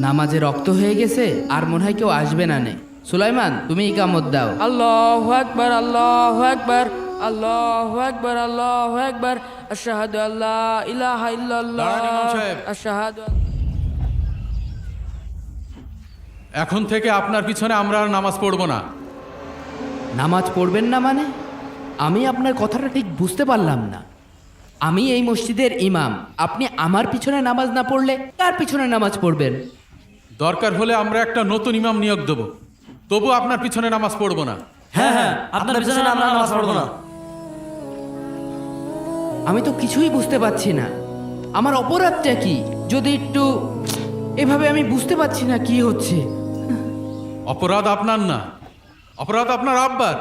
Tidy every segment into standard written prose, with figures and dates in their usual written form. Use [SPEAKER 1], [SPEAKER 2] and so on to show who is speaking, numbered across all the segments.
[SPEAKER 1] নামাজে রক্ত হয়ে গেছে, আর মনে হয় কেউ আসবে না নে। সুলাইমান, তুমি ইকামত দাও।
[SPEAKER 2] আল্লাহু আকবার, আল্লাহু আকবার, আল্লাহু আকবার, আল্লাহু আকবার, আশহাদু আল্লা ইলাহা ইল্লাল্লাহ,
[SPEAKER 3] দাঁড়ান ইমাম সাহেব।
[SPEAKER 2] আশহাদু।
[SPEAKER 3] এখন থেকে আপনার পিছনে আমরা আর নামাজ পড়বো না।
[SPEAKER 1] নামাজ পড়বেন না মানে? আমি আপনার কথাটা ঠিক বুঝতে পারলাম না। আমি এই মসজিদের ইমাম, আপনি আমার পিছনে নামাজ না পড়লে কার পিছনে নামাজ পড়বেন?
[SPEAKER 3] দরকার হলে আমরা একটা নতুন ইমাম নিয়োগ দেবো, তবু আপনার পিছনে নামাজ পড়বো না।
[SPEAKER 4] হ্যাঁ, আপনার পিছনে আমরা নামাজ পড়বো না।
[SPEAKER 1] আমি তো কিছুই বুঝতে পারছি না, আমার অপরাধটা কি? যদি একটু এভাবে, আমি বুঝতে পারছি না কি হচ্ছে।
[SPEAKER 3] অপরাধ আপনার না, অপরাধ আপনার আব্বার।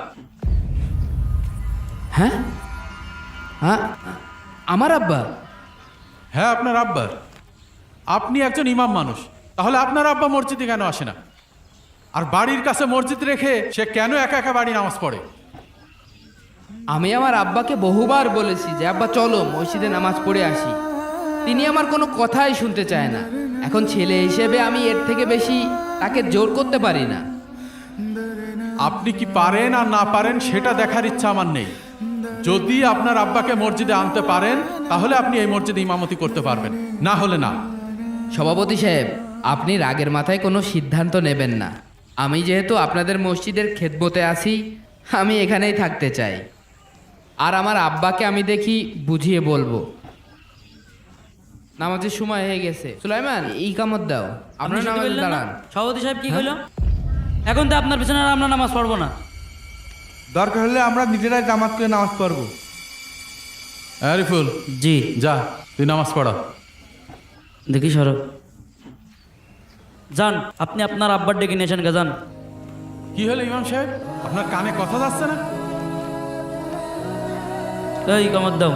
[SPEAKER 1] হ্যাঁ হ্যাঁ, আমার আব্বা?
[SPEAKER 3] হ্যাঁ, আপনার আব্বার। আপনি একজন ইমাম মানুষ, তাহলে আপনার আব্বা মসজিদে কেন আসে না? আর বাড়ির কাছে মসজিদ রেখে সে কেন একা একা বাড়ি নামাজ পড়ে?
[SPEAKER 1] আমি আমার আব্বাকে বহুবার বলেছি যে আব্বা চলো মসজিদে নামাজ পড়ে আসি, তিনি আমার কোনো কথাই শুনতে চায় না। এখন ছেলে হিসেবে আমি এর থেকে বেশি তাকে জোর করতে পারি না।
[SPEAKER 3] আপনি কি পারেন আর না পারেন সেটা দেখার ইচ্ছা আমার নেই। যদি আপনার আব্বাকে মসজিদে আনতে পারেন তাহলে আপনি এই মসজিদে ইমামতি করতে পারবেন, না হলে না।
[SPEAKER 1] সভাপতি সাহেব, আপনি রাগের মাথায় কোনো সিদ্ধান্ত নেবেন না। আমি যেহেতু আপনাদের মসজিদের খেদমতে আছি, আমি এখানেই থাকতে চাই। আর আমার আব্বাকে আমি দেখি বুঝিয়ে বলবো। নামাজের সময় হয়ে গেছে। সুলাইমান, ইকামত দাও। আপনার
[SPEAKER 4] আপনি শুনতে
[SPEAKER 1] নামাজে
[SPEAKER 4] পেলেন না?
[SPEAKER 1] দাঁড়ান।
[SPEAKER 4] সভাপতি সাহেব কি কইলো? এখন তো আপনার পিছনে আর আমরা নামাজ পড়বো না।
[SPEAKER 5] দরকার হলে আমরা নিজেরাই জামাত করে নামাজ পড়বো।
[SPEAKER 3] আরিফুল,
[SPEAKER 4] জি,
[SPEAKER 3] যা তুই নামাজ পড়া।
[SPEAKER 4] দেখি সরব যান, আপনি আপনার আব্বার ডেকে নিয়েছেন গে, যান।
[SPEAKER 3] কি হলো ইমাম সাহেব, আপনার কানে কথা যাচ্ছে না?
[SPEAKER 4] এই কামত দাও।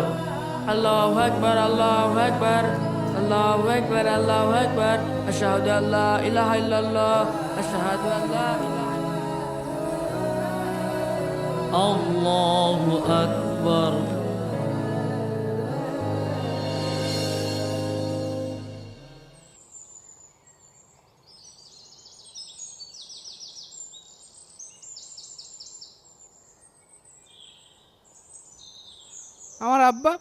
[SPEAKER 2] আল্লাহু আকবার, আল্লাহু আকবার, আল্লাহু আকবার, আল্লাহু আকবার, আশহাদু আল্লা ইলাহা ইল্লাল্লাহ, আশহাদু আল্লা ইলাহা।
[SPEAKER 4] আল্লাহু আকবার।
[SPEAKER 1] আমার আব্বা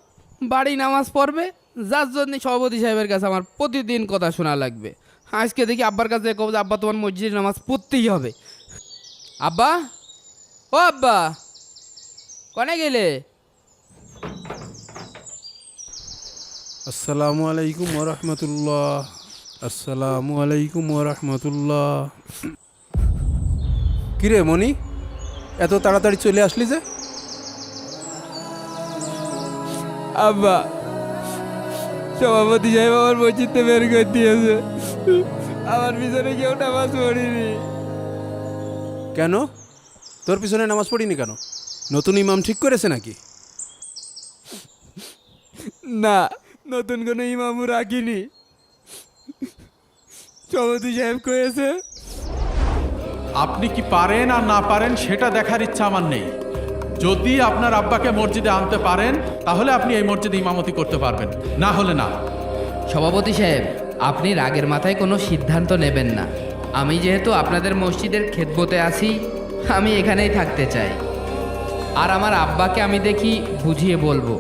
[SPEAKER 1] বাড়ি নামাজ পড়বে, যার জন্য সভাপতি সাহেবের কাছে আমার প্রতিদিন কথা শোনা লাগবে। আজকে দেখি আব্বার কাছে কব যে আব্বা তোমার মসজিদে নামাজ পড়তেই হবে। আব্বা, ও আব্বা, কনে গেলে?
[SPEAKER 6] আসসালামু আলাইকুম ওরহমতুল্লাহ। আসসালামু আলাইকুম ওরহমতুল্লাহ। কিরে মনি, এত তাড়াতাড়ি চলে আসলি যে?
[SPEAKER 1] আব্বা, সভাপতি সাহেব আমার মসজিদে বের করে দিয়েছে, আমার পিছনে কেউ নামাজ পড়িনি।
[SPEAKER 6] কেন তোর পিছনে নামাজ পড়িনি কেন? নতুন ইমাম ঠিক করেছে নাকি?
[SPEAKER 1] না, নতুন কোনো ইমামও রাখিনি। সভাপতি সাহেব কয়েছে
[SPEAKER 3] আপনি কি পারেন আর না পারেন সেটা দেখার ইচ্ছা আমার নেই। যদি আপনার আব্বাকে মসজিদে আনতে পারেন তাহলে আপনি এই মসজিদে ইমামতি করতে পারবেন, না হলে না।
[SPEAKER 1] সভাপতি সাহেব, আপনি রাগের মাথায় কোনো সিদ্ধান্ত নেবেন না। আমি যেহেতু আপনাদের মসজিদের খেদমতে আছি, আমি এখানেই থাকতে চাই। আর আমার আব্বাকে আমি দেখি বুঝিয়ে বলবো।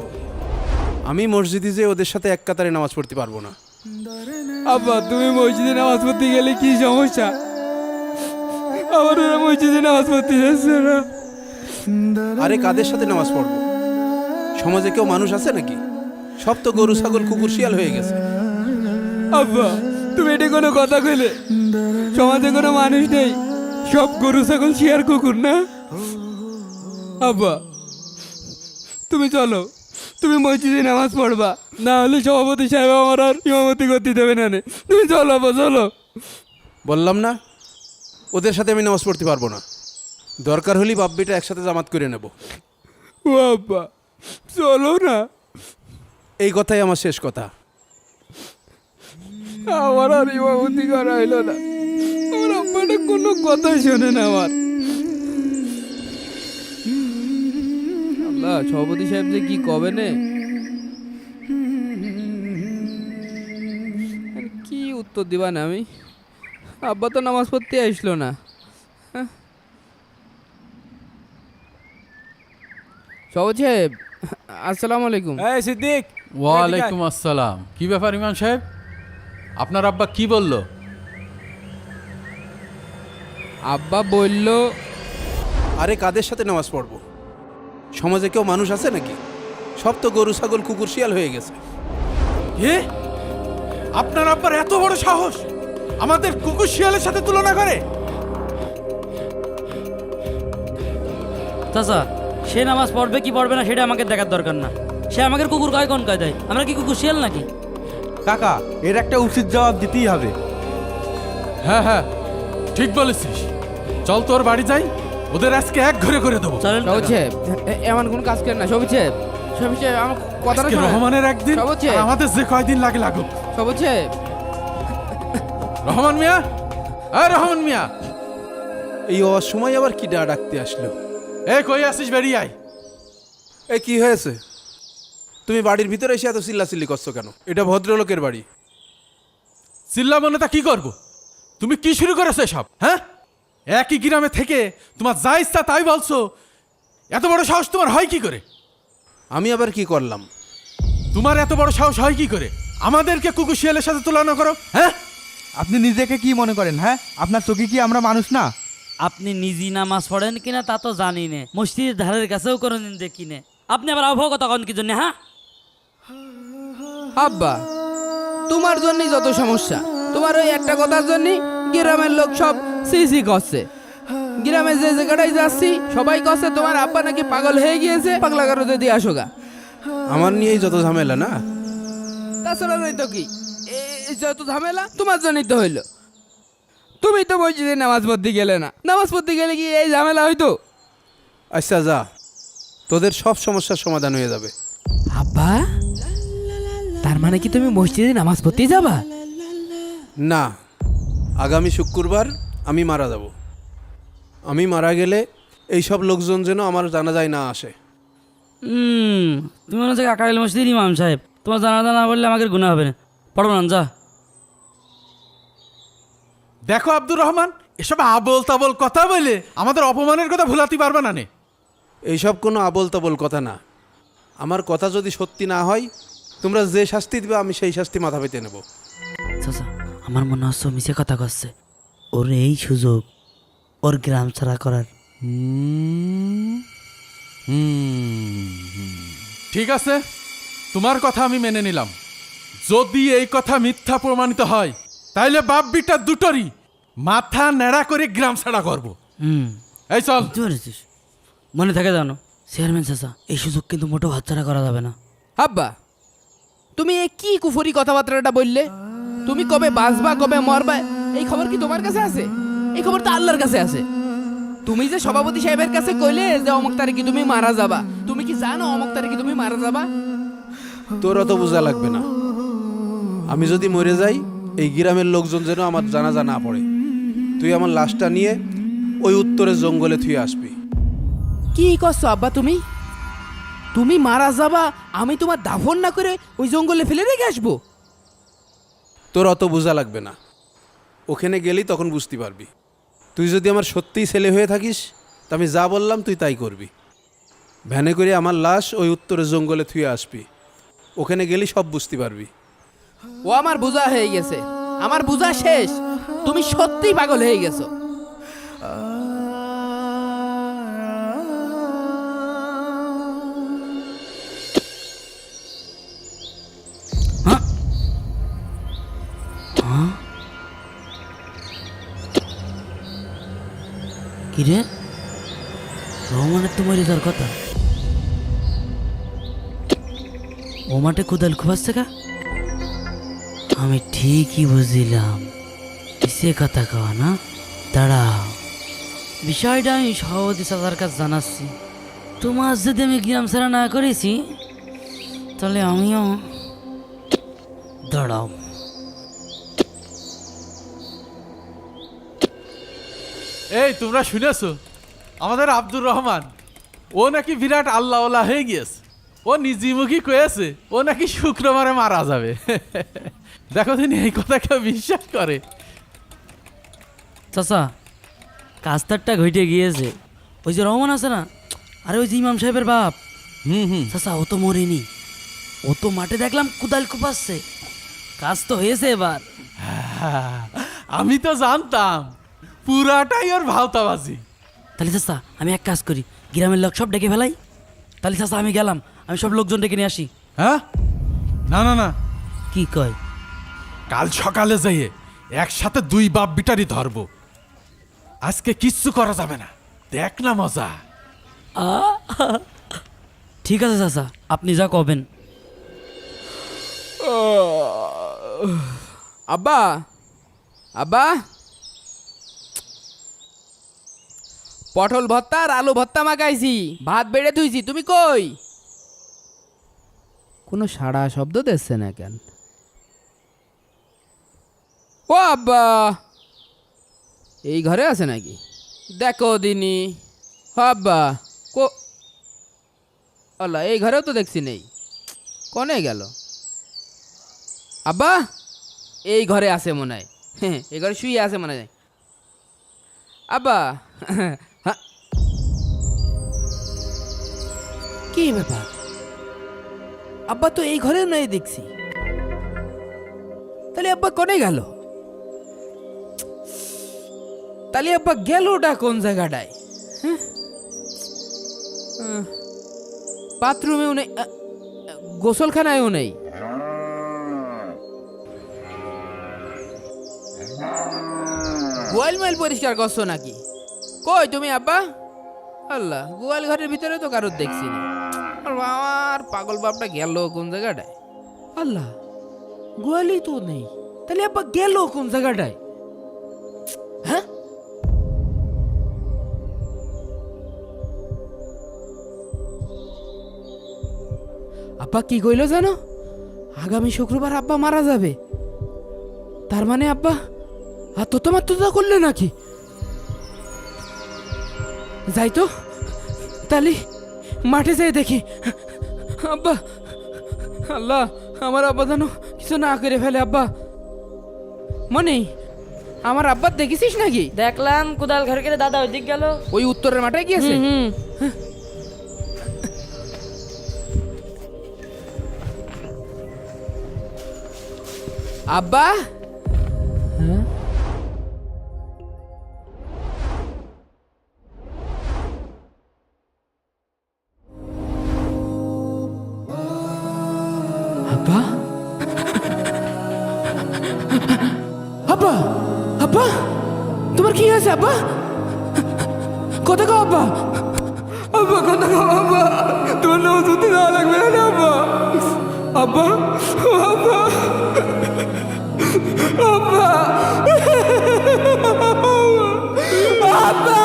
[SPEAKER 6] আমি মসজিদে যে ওদের সাথে এক কাতারে নামাজ পড়তে পারবো না।
[SPEAKER 1] আব্বা, তুমি মসজিদে নামাজ পড়তে গেলে কি সমস্যা? আমার ওরা মসজিদে নামাজ পড়তে যাচ্ছে না।
[SPEAKER 6] আরে কাদের সাথে নামাজ পড়বো? সমাজে কেউ মানুষ আছে নাকি? সব তো গরু ছাগল কুকুর শিয়াল হয়ে গেছে।
[SPEAKER 1] আব্বা, তুমি এটা কোনো কথা কইলে? সমাজে কোনো মানুষ নেই, সব গরু ছাগল শিয়ার কুকুর না? আব্বা, তুমি চলো, তুমি মসজিদে নামাজ পড়বা, না হলে সভাপতি সাহেব আমার আর ইমামতি করতে দেবে না। তুমি চলো আব্বা, চলো।
[SPEAKER 6] বললাম না ওদের সাথে আমি নামাজ পড়তে পারবো না। দরকার হলে বাপ বেটা একসাথে জামাত করে নেব।
[SPEAKER 1] ও আব্বা, চলো না।
[SPEAKER 6] এই কথাই আমার শেষ কথা।
[SPEAKER 1] আমার আর ইমামতি করা হইলো না। আমার আব্বাটা কোনো কথাই শোনে না আমার। আল্লাহ, সভাপতি সাহেব যে কি কবে নে, কি উত্তর দিবা না আমি? আব্বা তো নামাজ পড়তে আসলো না। সবুজ সাহেব, আসসালামু আলাইকুম।
[SPEAKER 5] এই সিদ্দিক,
[SPEAKER 3] ওয়ালাইকুম আসসালাম। কি ব্যাপার ইমাম সাহেব, আপনার আব্বা কি বলল?
[SPEAKER 1] আব্বা বলল,
[SPEAKER 6] আরে কাদের সাথে নামাজ পড়বো? সমাজে কেউ মানুষ আছে নাকি? সব তো গরু ছাগল কুকুর শিয়াল হয়ে গেছে।
[SPEAKER 3] এ আপনার আব্বার এত বড় সাহস আমাদের কুকুর শিয়ালের সাথে তুলনা করে?
[SPEAKER 4] চাচা, সে নামাজ পড়বে কি পড়বে না সেটা আমাকে দেখার দরকার না। সে আমাকে কুকুর কয় কোন কয় দেয়? আমরা কি কুকুর শিয়াল নাকি?
[SPEAKER 5] কাকা, এর একটা উচিত জবাব দিতেই হবে।
[SPEAKER 3] হ্যাঁ হ্যাঁ, ঠিক বলেছিস। চল তোর বাড়ি যাই, ওদের আজকে এক ঘরে করে দেবো।
[SPEAKER 4] চলেন
[SPEAKER 1] সবুজ
[SPEAKER 4] কাকা।
[SPEAKER 1] সাহেব, এমন কোন কাজ করেন না। সবুজ সাহেব, সবুজ সাহেব, আমার কথাটা
[SPEAKER 3] আজকে
[SPEAKER 1] শোনেন।
[SPEAKER 3] রহমানের একদিন,
[SPEAKER 1] সবুজ সাহেব।
[SPEAKER 3] আর আমাদের যে কয়দিন লাগে লাগুক।
[SPEAKER 1] সবুজ সাহেব,
[SPEAKER 3] রহমান মিয়া, এই রহমান মিয়া,
[SPEAKER 6] এই অসময় আবার কি ডাকতে আসলো?
[SPEAKER 3] এই কই আসিস, বেরিয়ে আয়।
[SPEAKER 6] এই কি হয়েছে? তুমি বাড়ির ভিতরে এসে এত চিল্লাচিল্লি করছো কেন? এটা ভদ্রলোকের বাড়ি।
[SPEAKER 3] চিল্লা বলে তা কি করবো? তুমি কি শুরু করেছো এসব? হ্যাঁ, একই গ্রামে থেকে তোমার যা ইচ্ছা তাই বলছো। এত বড় সাহস তোমার হয় কি করে?
[SPEAKER 6] আমি আবার কি করলাম?
[SPEAKER 3] তোমার এত বড় সাহস হয় কি করে আমাদেরকে কুকুর শিয়ালের সাথে তুলনা করো? হ্যাঁ,
[SPEAKER 5] আপনি নিজেকে কি মনে করেন? হ্যাঁ, আপনার চোখে কি আমরা মানুষ না?
[SPEAKER 4] আপনি নিজে নামাজ পড়েন কিনা তা তো জানি না, মসজিদের ধারের কাছেও কোনোদিন দেখি না। আপনি আবার আবহাওয়া কথা কন কি জন্য? হ্যাঁ,
[SPEAKER 1] আব্বা, তোমার জন্যই যত সমস্যা। তোমার ওই একটা কথার জন্যই গ্রামের লোক সব সিসি করছে। গ্রামে যে জায়গাটাই যাচ্ছি সবাই কচ্ছে তোমার আব্বা নাকি পাগল হয়ে গিয়েছে, পাগলা গারোতে দিয়ে আসো গা।
[SPEAKER 6] আমার নিয়েই যত ঝামেলা না?
[SPEAKER 1] তাছাড়া নয় তো কি, এই যত ঝামেলা তোমার জন্যই তো হইলো। তুমি তো মসজিদে নামাজ পড়তে গেলে না, নামাজ পড়তে গেলে কি এই ঝামেলা হইতো?
[SPEAKER 6] আচ্ছা যা, তোদের সব সমস্যার সমাধান হয়ে যাবে।
[SPEAKER 1] আব্বা, তার মানে কি তুমি মসজিদে নামাজ পড়তে যাবা?
[SPEAKER 6] না, আগামী শুক্রবার আমি মারা যাব। আমি মারা গেলে এই সব লোকজন যেন আমার জানাজায় না আসে।
[SPEAKER 4] তুমি মনে হচ্ছে আকাইল মসজিদের ইমাম সাহেব। তোমার জানা না বললে আমাকে গুনাহ হবে না। পড়বো না, যা।
[SPEAKER 3] দেখো আব্দুর রহমান, এসব আবল তাবল কথা বলে আমাদের অপমানের কথা ভুলাতে পারবে না নে।
[SPEAKER 6] এইসব কোনো আবল তাবল কথা না। আমার কথা যদি সত্যি না হয়, তোমরা যে শাস্তি দিবে আমি সেই শাস্তি মাথা পেতে নেব।
[SPEAKER 4] চাচা, আমার মনে হচ্ছে মিশে কথা করছে। ওর এই সুযোগ ওর গ্রাম ছাড়া করার।
[SPEAKER 3] ঠিক আছে, তোমার কথা আমি মেনে নিলাম। যদি এই কথা মিথ্যা প্রমাণিত হয় তাইলে বাপ বিটা দুটোরই মাথা নেড়া করে গ্রাম ছাড়া করবো। এই চল।
[SPEAKER 4] বুঝতে পেরেছিস? মনে থাকে জানো চেয়ারম্যান চাচা, এই সুযোগ কিন্তু মোটেও হাতছাড়া করা যাবে না।
[SPEAKER 1] আব্বা, তুমি এ কি কুফরি কথাবার্তাটা বললে? তুমি কবে বাঁচবা কবে মরবা এই খবর কি তোমার কাছে আছে? এই খবর তো আল্লাহর কাছে আছে। তুমি যে সভাপতি সাহেবের কাছে কইলে যে অমুক তারিখে তুমি মারা যাবা, তুমি কি জানো অমুক তারিখে তুমি মারা যাবা?
[SPEAKER 6] তোর অত বোঝা লাগবে না। আমি যদি মরে যাই, এই গ্রামের লোকজন যেন আমার জানাজা না পড়ে। তুই আমার লাশটা নিয়ে ওই উত্তরের জঙ্গলে থুয়ে আসবি।
[SPEAKER 1] কি করছো আব্বা তুমি? তুমি মারা যাবা, আমি তোমার দাফন না করে ওই জঙ্গলে ফেলে রেখে আসবো?
[SPEAKER 6] তোর অত বোঝা লাগবে না। ওখানে গেলেই তখন বুঝতে পারবি। তুই যদি আমার সত্যিই ছেলে হয়ে থাকিস, তা আমি যা বললাম তুই তাই করবি। ভ্যানে করে আমার লাশ ওই উত্তরের জঙ্গলে থুয়ে আসবি। ওখানে গেলেই সব বুঝতে পারবি।
[SPEAKER 1] ও আমার বোঝা হয়ে গেছে, আমার বোঝা শেষ। তুমি সত্যিই পাগল হয়ে গেছো।
[SPEAKER 4] কিরে, রহমানের তো মরে যাওয়ার কথা। ও মাঠে কোদাল খুবাচ্ছে কা? আমি ঠিকই বুঝিলাম কিসে কথা কওয়া না। দাঁড়াও, বিষয়টা আমি সভাপতি চাচার কাছে জানাচ্ছি। তোমার যদি আমি গ্রাম ছাড়া না করেছি তাহলে আমিও। দাঁড়াও,
[SPEAKER 3] এই তোমরা শুনেছো আমাদের আব্দুর রহমান ও নাকি বিরাট আল্লাহওয়ালা হয়ে গিয়েছে। ও নিজেমুখী কয়েছে ও নাকি শুক্রবারে মারা যাবে। দেখো তিনি এই কথা কেউ বিশ্বাস করে?
[SPEAKER 4] চাচা কাস্তারটা ঘটে গিয়েছে। ওই যে রহমান আছে না, আরে ওই যে ইমাম সাহেবের বাপ, চাচা ও তো মরেনি, ও তো মাঠে দেখলাম কুদাল কুপাচ্ছে। কাজ তো হয়েছে এবার।
[SPEAKER 3] আমি তো জানতাম পুরাটাই ওর ভাওতাবাজি।
[SPEAKER 4] তাহলে চাচা আমি এক কাজ করি, গ্রামের লোক সব ডেকে ফেলাই। তাহলে চাচা আমি গেলাম, আমি সব লোকজন ডেকে নিয়ে আসি।
[SPEAKER 3] হ্যাঁ, না না না,
[SPEAKER 4] কি কয়?
[SPEAKER 3] কাল সকালে যাইয়ে একসাথে দুই বাপ বিটারি ধরবো। আজকে কিচ্ছু করা যাবে না, দেখ না মজা।
[SPEAKER 4] ঠিক আছে চাচা, আপনি যা কবেন।
[SPEAKER 1] আব্বা, আব্বা, পটল ভর্তা আর আলু ভর্তা মাখাইছি, ভাত বেড়ে ধুইছি, তুমি কই? কোনো সাড়া শব্দ দিচ্ছে না কেন? ও আব্বা, এই ঘরে আছে নাকি? দেখো দিনি। ও আব্বা, কো আল্লাহ, এই ঘরেও তো দেখছি নেই, কনে গেল? আব্বা, এই ঘরে আছে মনে হয়, এই ঘরে শুয়ে আছে মনে হয়। আব্বা, হ্যাঁ, কি ব্যাপার? আব্বা তো এই ঘরে নাই দেখছি, তাহলে আব্বা কনে গেল? তাহলে আব্বা গেলটা কোন জায়গাটায়? বাথরুমেও নেই, গোসলখানায়ও নেই। গোয়াল মাইল পরিষ্কার করছো নাকি? কই তুমি আব্বা? আল্লাহ, গোয়াল ঘরের ভিতরে তো কারোর দেখছি না। আমার পাগল বাপটা গেল কোন জায়গাটায়? আল্লাহ, গোয়ালই তো নেই, তাহলে আব্বা গেল কোন জায়গাটায়? হ্যাঁ, আব্বা কি কইল জানো? আগামী শুক্রবার আব্বা মারা যাবে। তার মানে আব্বা আত্মহত্যা করলে নাকি? যাই তো, তাহলে মাঠে যাই দেখি। আব্বা, আল্লাহ, আমার আব্বা যেন কিছু না করে ফেলে। আব্বা, মনে আমার আব্বা দেখেছিস নাকি?
[SPEAKER 2] দেখলাম কুদাল ঘর কেটে দাদা ওইদিক গেল।
[SPEAKER 1] ওই উত্তরের মাঠে গিয়েছে। আব্বা, আব্বা, আব্বা, আব্বা, তোমার কি হয়েছে আব্বা? কথা কও আব্বা। আব্বা কথা কও আব্বা, তোমার নাম শুনতে দেওয়া লাগবে না আব্বা। আব্বা, আব্বা, আব্বা, আব্বা,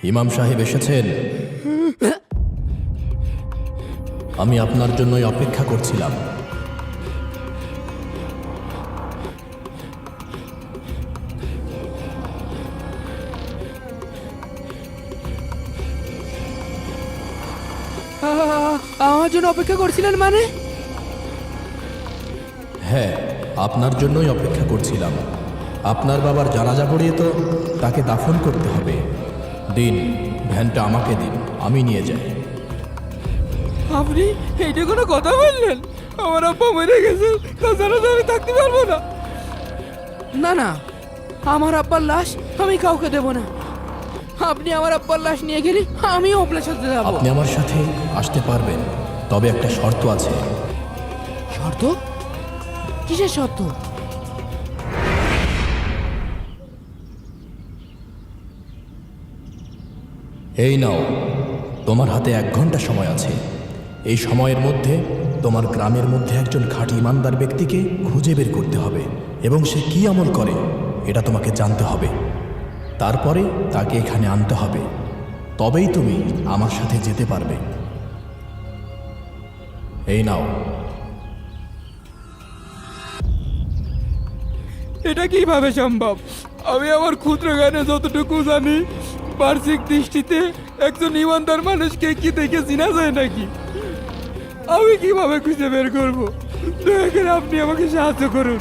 [SPEAKER 7] ইমাম সাহেব এসেছেন? আমি আপনার জন্যই অপেক্ষা করছিলাম।
[SPEAKER 1] আমার জন্য অপেক্ষা করছিলেন মানে?
[SPEAKER 7] হ্যাঁ, আপনার জন্যই অপেক্ষা করছিলাম। আপনার বাবার জানাজা পড়িয়ে তো তাকে দাফন করতে হবে। দিন, ভ্যানটা আমাকে দিন, আমি নিয়ে যাই।
[SPEAKER 1] আপনি এইটা কোনো কথা বললেন? আমার আব্বা মরে গেছে, তাছাড়া তো আমি থাকতে পারবো না।
[SPEAKER 2] না না, আমার আব্বার লাশ আমি কাউকে দেব না। আপনি আমার আব্বার লাশ নিয়ে গেলে আমিও আপনার সাথে যাবো।
[SPEAKER 7] আপনি আমার সাথে আসতে পারবেন, তবে একটা শর্ত আছে।
[SPEAKER 2] শর্ত? কিসের শর্ত?
[SPEAKER 7] এই নাও, তোমার হাতে 1 ঘন্টা সময় আছে। এই সময়ের মধ্যে তোমার গ্রামের মধ্যে একজন খাঁটি ইমানদার ব্যক্তিকে খুঁজে বের করতে হবে এবং সে কি আমল করে এটা তোমাকে জানতে হবে। তারপরে তাকে এখানে আনতে হবে, তবেই তুমি আমার সাথে যেতে পারবে। এই নাও।
[SPEAKER 1] এটা কিভাবে সম্ভব? আমি আমার ক্ষুদ্র জ্ঞানে যতটুকু জানি, বার্ষিক দৃষ্টিতে একজন ইমানদার মানুষকে কি দেখে চিনা যায় নাকি? আমি কিভাবে খুঁজে বের করব? দয়া করে আপনি আমাকে সাহায্য করুন।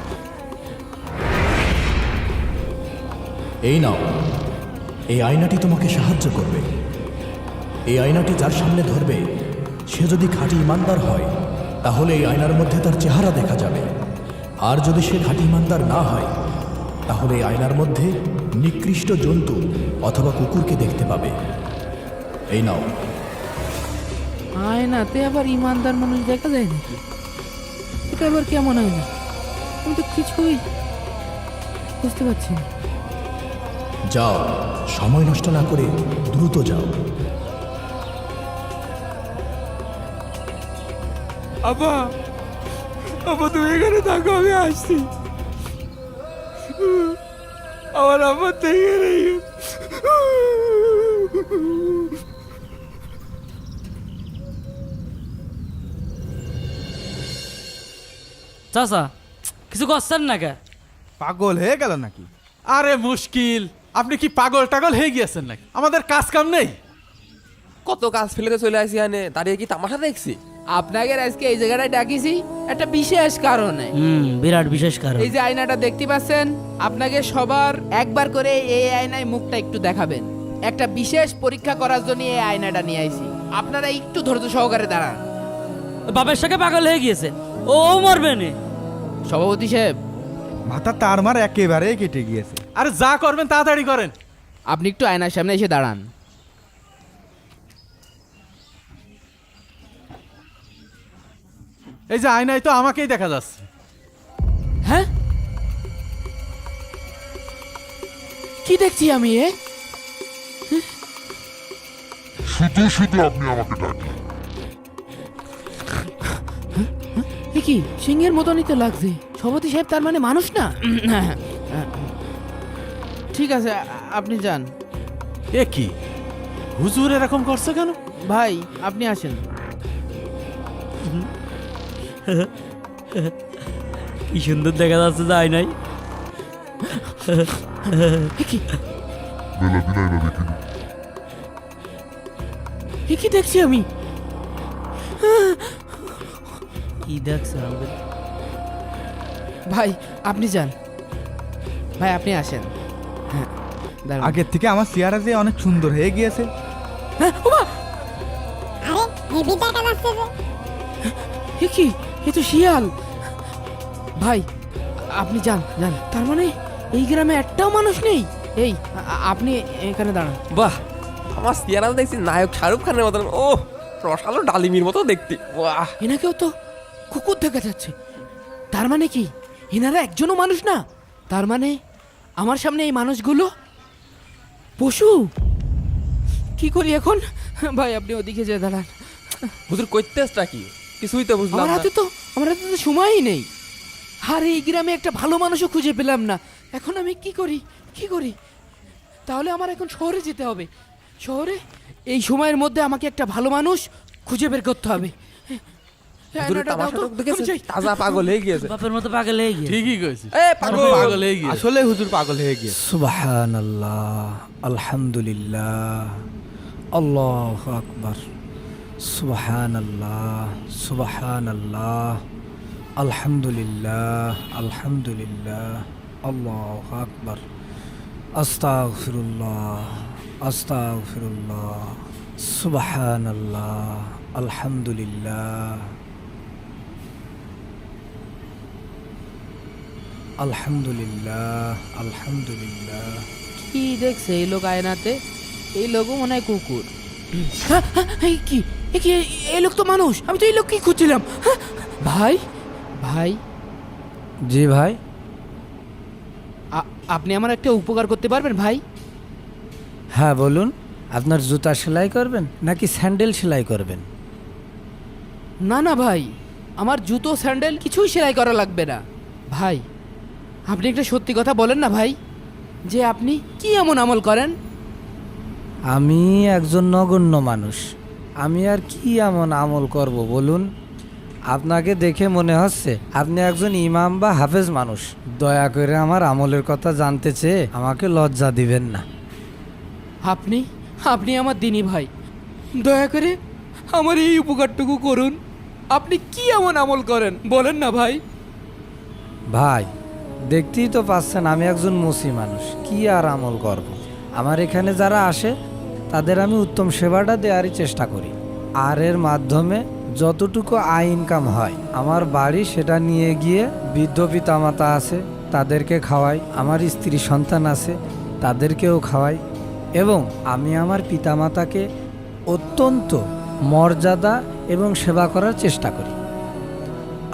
[SPEAKER 7] এই নাও, এই আয়নাটি তোমাকে সাহায্য করবে। এই আয়নাটি যার সামনে ধরবে সে যদি খাঁটি ইমানদার হয় তাহলে এই আয়নার মধ্যে তার চেহারা দেখা যাবে, আর যদি সে খাঁটি ইমানদার না হয় তাহলে এই আয়নার মধ্যে নিকৃষ্ট জন্তু অথবা কুকুরকে দেখতে পাবে। এই নাও।
[SPEAKER 2] আয়নাতে আবার ইমানদার মানুষ দেখা যায় নাকি? এটা আবার কেমন আয়না? আমি তো কিছুই বুঝতে পারছি না।
[SPEAKER 7] যাও, সময় নষ্ট না করে দ্রুত যাও।
[SPEAKER 1] আব্বা, আব্বা তুমি এখানে থাকো, আমি আসছি। আমার আব্বা দেখে নেই।
[SPEAKER 4] চাচা কিছু করছেন না কে?
[SPEAKER 5] পাগল হয়ে গেল নাকি?
[SPEAKER 3] আরে মুশকিল, আপনি কি পাগল টাগল হয়ে গিয়েছেন নাকি? আমাদের কাজ কাম নেই?
[SPEAKER 8] কত কাজ ফেলেতে চলে আসি আনে, দাঁড়িয়ে কি তামাশা দেখছি?
[SPEAKER 2] আপনাকে আজকে এই জায়গাটায় ডাকিছি একটা বিশেষ কারণে।
[SPEAKER 4] বিরাট বিশেষ কারণ।
[SPEAKER 2] এই যে আয়নাটা দেখতে পাচ্ছেন, আপনাকে সবার একবার করে এই আয়নায় মুখটা একটু দেখাবেন। একটা বিশেষ পরীক্ষা করার জন্য এই আয়নাটা নিয়ে আইছি। আপনারা একটু ধৈর্য সহকারে দাঁড়ান।
[SPEAKER 4] বাপের সাথে পাগল হয়ে গিয়েছে, ও মরবে না।
[SPEAKER 2] সভাপতি সাহেব,
[SPEAKER 5] মাথা তার মার একেবারে কেটে গিয়েছে।
[SPEAKER 3] আরে যা করবেন তাড়াতাড়ি করেন।
[SPEAKER 2] আপনি একটু আয়নার সামনে এসে দাঁড়ান।
[SPEAKER 3] এই যে আয়নায় তো আমাকেই দেখা যাচ্ছে।
[SPEAKER 2] হ্যাঁ, কি দেখছি আমি?
[SPEAKER 9] শুধু শুধু আপনি আমাকে ডাকেন।
[SPEAKER 2] কি সিংহের মতনই তো লাগছে। সভাপতি সাহেব তার মানে মানুষ না? ঠিক আছে, আপনি যান।
[SPEAKER 3] এ কি হুজুর এরকম করছে কেন?
[SPEAKER 2] ভাই আপনি আসেন।
[SPEAKER 4] কি সুন্দর দেখা যাচ্ছে যে আয়নায়।
[SPEAKER 2] কি
[SPEAKER 9] বেলা দিলাই না দেখিনি।
[SPEAKER 2] কি দেখছি আমি?
[SPEAKER 4] কি দেখছে?
[SPEAKER 2] ভাই আপনি যান। ভাই আপনি আসেন। হ্যাঁ, দাঁড়ান।
[SPEAKER 5] আগের থেকে আমার চেহারা যে অনেক সুন্দর হয়ে গিয়েছে।
[SPEAKER 2] হ্যাঁ, ওমা! এ কি? এ তো শিয়াল। ভাই আপনি যান যান। তার মানে এই গ্রামে একটাও মানুষ নেই। এই আপনি এখানে দাঁড়ান।
[SPEAKER 8] বাহ, আমার সিয়ারা দেখছি নায়ক শাহরুখ খানের মতন। ও রসালো ডালিমির মতো দেখতে। বাহ,
[SPEAKER 2] এনাকেও তো কুকুর দেখা যাচ্ছে। তার মানে কি এনারা একজনও মানুষ না? তার মানে আমার সামনে এই মানুষগুলো পশু। কি করি এখন? ভাই আপনি ওদিকে যেয়ে দাঁড়ান।
[SPEAKER 8] হুজুর কইতেছটা কি? কিছুই তো বুঝলাম
[SPEAKER 2] আমার
[SPEAKER 8] না।
[SPEAKER 2] হাতে তো সময়ই নেই। আর এই গ্রামে একটা ভালো মানুষও খুঁজে পেলাম না। এখন আমি কি করি? কি করি? তাহলে আমার এখন শহরে যেতে হবে। শহরে এই সময়ের মধ্যে আমাকে একটা ভালো মানুষ খুঁজে বের করতে হবে।
[SPEAKER 8] হুজুরের তামাশা তো দেখেছেন? তাজা পাগল হয়ে গিয়েছে।
[SPEAKER 4] বাপের মতো পাগল হয়ে গিয়েছে।
[SPEAKER 3] ঠিকই কইছিস,
[SPEAKER 8] এ পাগল।
[SPEAKER 3] পাগল হয়ে গিয়েছে।
[SPEAKER 5] আসলে হুজুর পাগল হয়ে গিয়েছে।
[SPEAKER 10] সুবহানাল্লাহ, আলহামদুলিল্লাহ, আল্লাহু আকবার। সুবহানাল্লাহ, সুবহানাল্লাহ, আলহামদুলিল্লাহ, আলহামদুলিল্লাহ, আল্লাহু আকবার। আস্তাগফিরুল্লাহ, আস্তাগফিরুল্লাহ, সুবহানাল্লাহ, আলহামদুলিল্লাহ। আলহামদুলিল্লাহ আলহামদুলিল্লাহ।
[SPEAKER 2] কি দেখছে এই লোক আয়নাতে? এই লোকও মনে হয় কুকুর। এই কি এই লোক তো মানুষ, আমি তো এই লোক কি খুঁজছিলাম। ভাই ভাই
[SPEAKER 10] জি ভাই।
[SPEAKER 2] আপনি আমার একটা উপকার করতে পারবেন ভাই?
[SPEAKER 10] হ্যাঁ বলুন, আপনার জুতা সেলাই করবেন নাকি স্যান্ডেল সেলাই করবেন?
[SPEAKER 2] না না ভাই, আমার জুতো স্যান্ডেল কিছুই সেলাই করা লাগবে না। ভাই আপনি একটা সত্যি কথা বলেন না ভাই, যে আপনি কি এমন আমল করেন?
[SPEAKER 10] আমি একজন নগণ্য মানুষ, আমি আর কি এমন আমল করব বলুন? আপনাকে দেখে মনে হচ্ছে আপনি একজন ইমাম বা হাফেজ মানুষ। দয়া করে আমার আমলের কথা জানতে চেয়ে আমাকে লজ্জা দিবেন না।
[SPEAKER 2] আপনি আপনি আমার দিনী ভাই, দয়া করে আমার এই উপকারটুকু করুন। আপনি কি এমন আমল করেন বলেন না ভাই?
[SPEAKER 10] ভাই দেখতেই তো পাচ্ছেন আমি একজন মুসি মানুষ, কি আর আমল করব। আমার এখানে যারা আসে তাদের আমি উত্তম সেবাটা দেওয়ারই চেষ্টা করি, আর এর মাধ্যমে যতটুকু আয় ইনকাম হয় আমার বাড়ি সেটা নিয়ে গিয়ে বৃদ্ধ পিতামাতা আছে তাদেরকে খাওয়াই, আমার স্ত্রী সন্তান আছে তাদেরকেও খাওয়াই, এবং আমি আমার পিতামাতাকে অত্যন্ত মর্যাদা এবং সেবা করার চেষ্টা করি।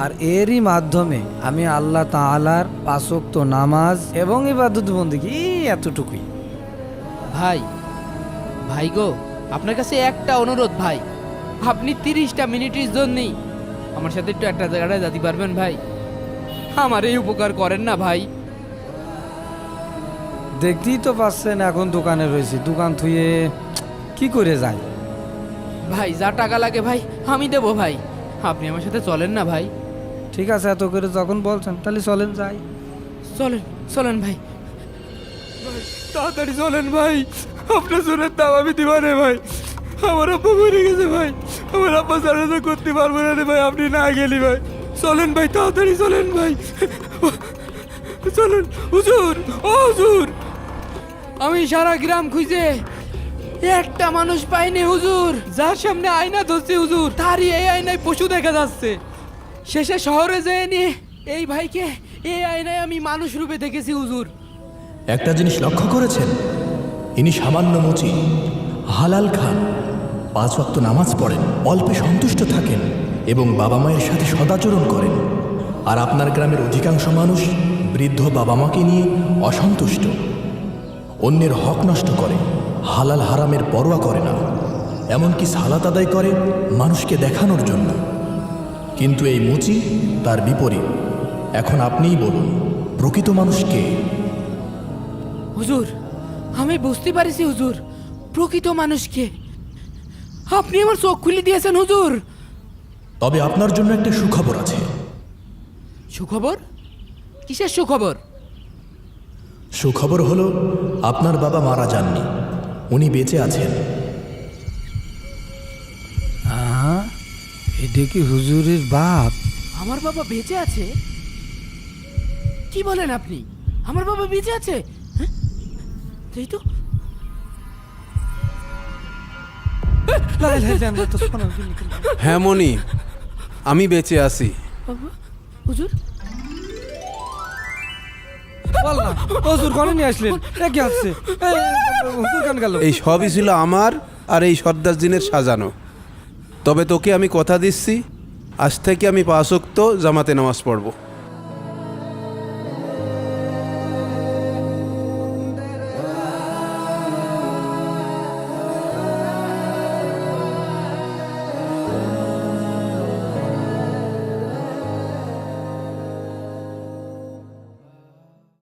[SPEAKER 10] আর এরই মাধ্যমে আমি আল্লাহ তাআলার 5 ওয়াক্ত নামাজ এবং ইবাদত বন্দেগী এতটুকুই।
[SPEAKER 2] ভাই ভাই গো, আপনার কাছে একটা অনুরোধ ভাই, আপনি 30টা মিনিটের জন্যই আমার সাথে একটু একটা জায়গাটায় যেতে পারবেন ভাই? আমার এই উপকার করেন না ভাই।
[SPEAKER 10] দেখতেই তো পাচ্ছেন এখন দোকানে রয়েছি, দোকান থুয়ে কি করে যাই?
[SPEAKER 2] ভাই যা টাকা লাগে ভাই আমি দেবো ভাই, আপনি আমার সাথে চলেন না ভাই?
[SPEAKER 10] ঠিক আছে, এত করে যখন বলছেন তাহলে চলেন যাই।
[SPEAKER 2] চলেন চলেন ভাই।
[SPEAKER 1] তাড়াতাড়ি চলেন ভাই, আপনার জোরের দাম আমি দিবা রে ভাই। আমার আব্বা মরে গেছে ভাই, আমার আব্বা ছাড়া তো করতে পারবো না রে ভাই, আপনি না গেলি ভাই। চলেন ভাই, তাড়াতাড়ি চলেন ভাই, চলেন। হুজুর, ও হুজুর,
[SPEAKER 2] আমি সারা গ্রাম খুঁজে একটা মানুষ পাইনি হুজুর, যার সামনে আয়না ধরছে হুজুর, তারই এই আয়নায় পশু দেখা যাচ্ছে। শেষে শহরে যেয়ে নিয়ে এই ভাইকে এই আয়নায় আমি মানুষ রূপে দেখেছি হুজুর।
[SPEAKER 7] একটা জিনিস লক্ষ্য করেছেন, ইনি সামান্য মুচি, হালাল খান, 5 ওয়াক্ত নামাজ পড়েন, অল্পে সন্তুষ্ট থাকেন এবং বাবা মায়ের সাথে সদাচরণ করেন। আর আপনার গ্রামের অধিকাংশ মানুষ বৃদ্ধ বাবা মাকে নিয়ে অসন্তুষ্ট, অন্যের হক নষ্ট করে, হালাল হারামের পরোয়া করে না, এমনকি সালাত আদায় করে মানুষকে দেখানোর জন্য। কিন্তু এই মুচি তার বিপরীত। এখন আপনিই বলুন, প্রকৃত মানুষ কে?
[SPEAKER 2] হুজুর আমি বুঝতে পারিছি হুজুর, প্রকৃত মানুষকে আপনি আমার চোখ খুলে দিয়েছেন হুজুর।
[SPEAKER 7] তবে আপনার জন্য একটা সুখবর আছে।
[SPEAKER 2] সুখবর? কিসের সুখবর?
[SPEAKER 7] সুখবর হলো আপনার বাবা মারা যাননি, উনি বেঁচে আছেন।
[SPEAKER 10] এটা কি হুজুরের বাপ?
[SPEAKER 2] আমার বাবা বেঁচে আছে? কি বলেন আপনি? আমার বাবা বেঁচে আছে? হ্যাঁ? এই তো
[SPEAKER 6] হ্যাঁ মনি, আমি বেঁচে আছি।
[SPEAKER 2] বাবা, হুজুর
[SPEAKER 10] হুজুর কোনে নিয়ে আসলেন? কি হচ্ছে? হুজুর কেন গেল?
[SPEAKER 6] এই সবই ছিল আমার আর এই সর্দার জিনের সাজানো। তবে তোকে আমি কথা দিচ্ছি, আজ থেকে আমি 5 ওয়াক্ত জামাতে নামাজ পড়ব।